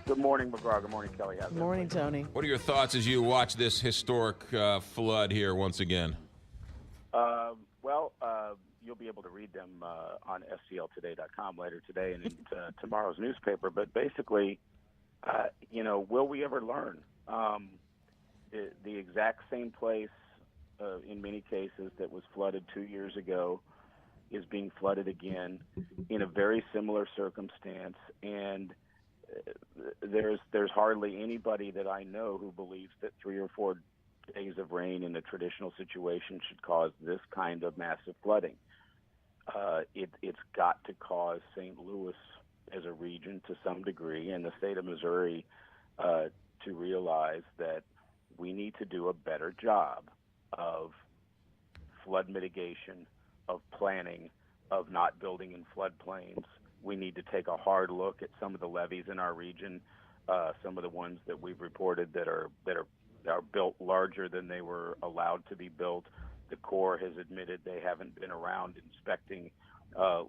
Good morning, McGraw. Good morning, Kelly. How's Good morning, everybody? Tony. What are your thoughts as you watch this historic flood here once again? You'll be able to read them on scltoday.com later today and in tomorrow's newspaper. But basically, will we ever learn? The exact same place, in many cases, that was flooded 2 years ago is being flooded again in a very similar circumstance. And there's hardly anybody that I know who believes that 3 or 4 days of rain in a traditional situation should cause this kind of massive flooding. It's got to cause St. Louis as a region to some degree, and the state of Missouri to realize that we need to do a better job of flood mitigation, of planning, of not building in floodplains. We need to take a hard look at some of the levees in our region, some of the ones that we've reported that are built larger than they were allowed to be built. The Corps has admitted they haven't been around inspecting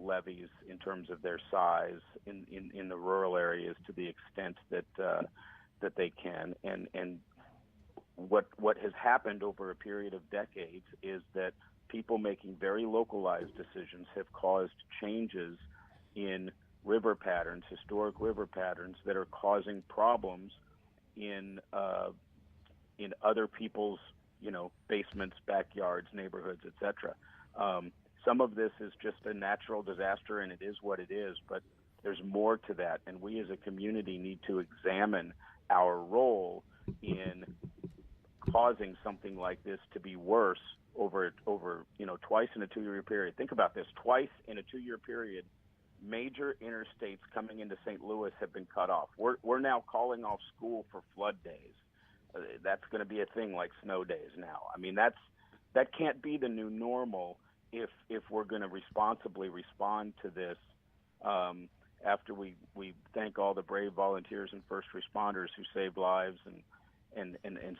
levees in terms of their size in the rural areas to the extent that they can. And what has happened over a period of decades is that people making very localized decisions have caused changes in river patterns, historic river patterns, that are causing problems in other people's, basements, backyards, neighborhoods, etc. Some of this is just a natural disaster, and it is what it is, but there's more to that, and we as a community need to examine our role in causing something like this to be worse over twice in a 2-year period. Think about this: twice in a 2-year period, major interstates coming into St. Louis have been cut off. We're now calling off school for flood days. That's going to be a thing like snow days now. I mean, that can't be the new normal if we're going to responsibly respond to this. After we thank all the brave volunteers and first responders who saved lives and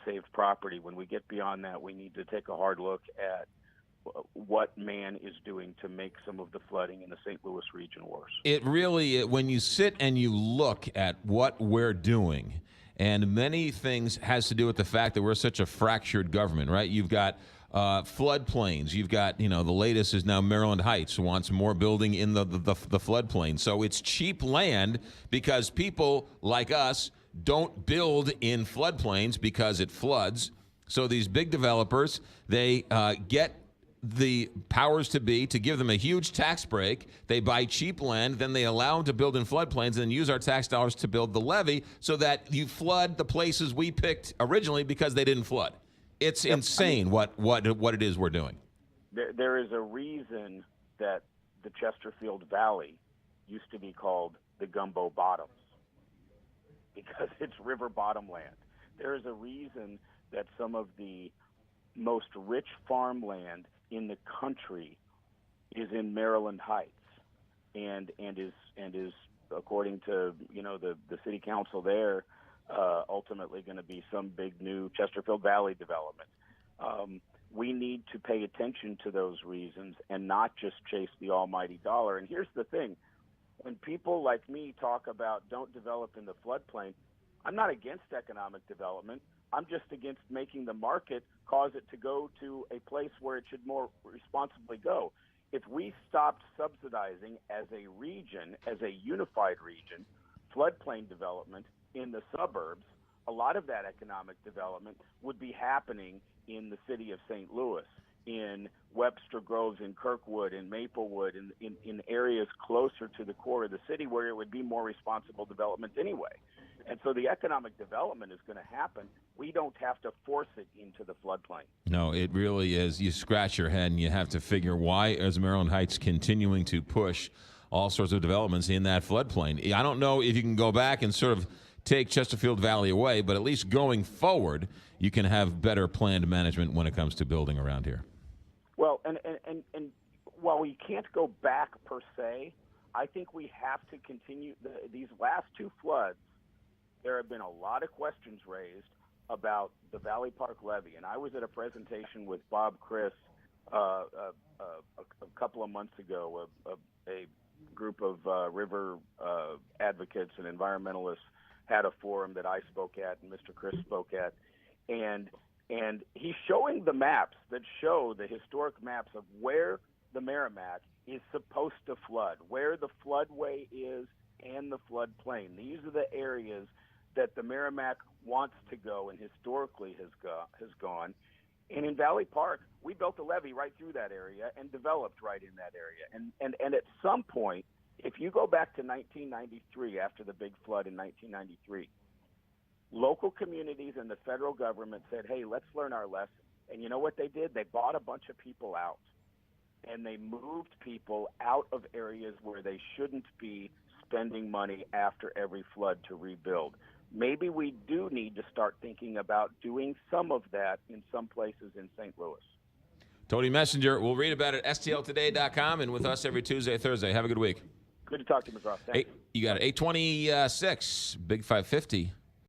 saved property, when we get beyond that, we need to take a hard look at what man is doing to make some of the flooding in the St. Louis region worse. It really, when you sit and you look at what we're doing, and many things has to do with the fact that we're such a fractured government, right? You've got floodplains. You've got, the latest is now Maryland Heights wants more building in the floodplain. So it's cheap land because people like us don't build in floodplains because it floods. So these big developers, they get the powers to be to give them a huge tax break. They buy cheap land, then they allow them to build in floodplains, and then use our tax dollars to build the levee so that you flood the places we picked originally because they didn't flood. It's insane what it is we're doing. There is a reason that the Chesterfield Valley used to be called the Gumbo Bottoms, because it's river bottom land. There is a reason that some of the most rich farmland in the country is in Maryland Heights, and is according to the city council there, ultimately going to be some big new Chesterfield Valley development. We need to pay attention to those reasons and not just chase the almighty dollar. And here's the thing: when people like me talk about don't develop in the floodplain, I'm not against economic development. I'm just against making the market cause it to go to a place where it should more responsibly go. If we stopped subsidizing as a region, as a unified region, floodplain development in the suburbs, a lot of that economic development would be happening in the city of St. Louis, in Webster Groves, in Kirkwood, in Maplewood, in areas closer to the core of the city where it would be more responsible development anyway. And so the economic development is going to happen. We don't have to force it into the floodplain. No, it really is. You scratch your head and you have to figure, why is Maryland Heights continuing to push all sorts of developments in that floodplain? I don't know if you can go back and sort of take Chesterfield Valley away, but at least going forward, you can have better planned management when it comes to building around here. Well, and while we can't go back per se, I think we have to continue. These last 2 floods, there have been a lot of questions raised about the Valley Park levee, and I was at a presentation with Bob Criss a couple of months ago. A group of river advocates and environmentalists had a forum that I spoke at and Mr. Chris spoke at, and he's showing the maps that show the historic maps of where the Merrimack is supposed to flood, where the floodway is and the floodplain. These are the areas that the Merrimack wants to go and historically has gone. And in Valley Park, we built a levee right through that area and developed right in that area. And at some point, if you go back to 1993, after the big flood in 1993, local communities and the federal government said, hey, let's learn our lesson. And you know what they did? They bought a bunch of people out. And they moved people out of areas where they shouldn't be spending money after every flood to rebuild. Maybe we do need to start thinking about doing some of that in some places in St. Louis. Tony Messenger, we'll read about it at stltoday.com and with us every Tuesday, Thursday. Have a good week. Good to talk to you, McGraw. Thanks. You got it. 826, Big 550.